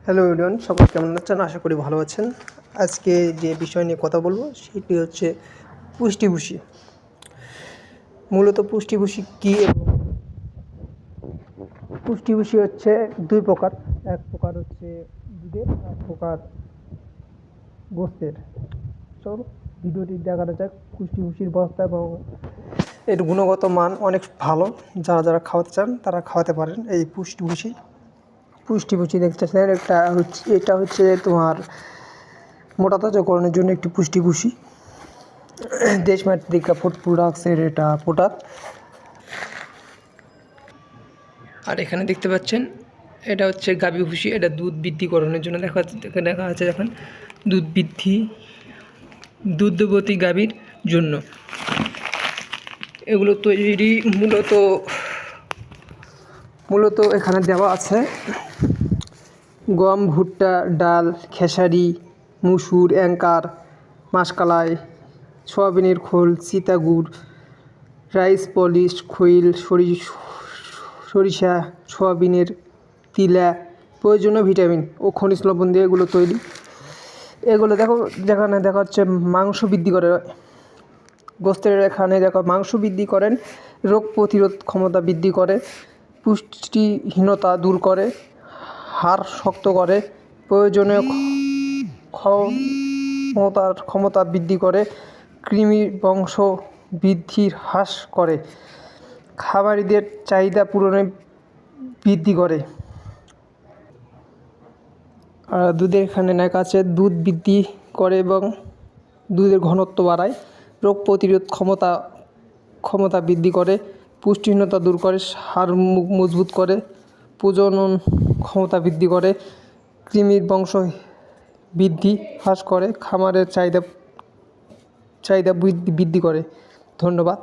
Hello everyone, সকল কেমন আছেন? আশা করি ভালো আছেন। আজকে যে বিষয় নিয়ে কথা বলবো সেটি হচ্ছে পুষ্টিভূষি। মূলত পুষ্টিভূষি কী এবং পুষ্টিভূষি হচ্ছে দুই প্রকার। এক প্রকার হচ্ছে দুধের, এক প্রকার গোস্তের। চলো ভিডিওটি দেখানো যাক। পুষ্টিভূষির বস্তা এবং এর গুণগত মান অনেক ভালো। যারা খাওয়াতে চান তারা খাওয়াতে পারেন। এই পুষ্টিভূষি দেখতেছেন, এটা হচ্ছে তোমার মোটা তাজাকরণের জন্য একটি পুষ্টিভূষি। দেশমাতৃকা ফুড প্রোডাক্টসের এটা প্রোডাক্ট। আর এখানে দেখতে পাচ্ছেন এটা হচ্ছে গাভী ভুষি। এটা দুধ বৃদ্ধিকরণের জন্য দেখা আছে। এখন দুগ্ধবতী গাভীর জন্য এগুলো তৈরি মূলত এখানে দেওয়া আছে গম, ভুট্টা, ডাল, খেসারি, মুসুর, অ্যাঙ্কার, মাসকলাই, সয়াবিনের খোল, সীতাগুড়, রাইস পলিশ, খৈল, সরিষা, সয়াবিনের তিলা, প্রয়োজনীয় ভিটামিন ও খনিজ লবণ দিয়ে এগুলো তৈরি। এগুলো যেখানে দেখা হচ্ছে মাংস বৃদ্ধি করে। গোস্তের এখানে মাংস বৃদ্ধি করেন, রোগ প্রতিরোধ ক্ষমতা বৃদ্ধি করে, পুষ্টিহীনতা দূর করে, হাড় শক্ত করে, প্রয়োজনীয় ক্ষমতা বৃদ্ধি করে, কৃমি বংশ বৃদ্ধির হ্রাস করে, খামারিদের চাহিদা পূরণে বৃদ্ধি করে। আর দুধের এখানে লেখা আছে দুধ বৃদ্ধি করে এবং দুধের ঘনত্ব বাড়ায়, রোগ প্রতিরোধ ক্ষমতা বৃদ্ধি করে, পুষ্টিহীনতা দূর করে, হাড় মজবুত করে, প্রজনন ক্ষমতা বৃদ্ধি করে, কৃমির বংশ বৃদ্ধি হ্রাস করে, খামারের চাহিদা বৃদ্ধি করে। ধন্যবাদ।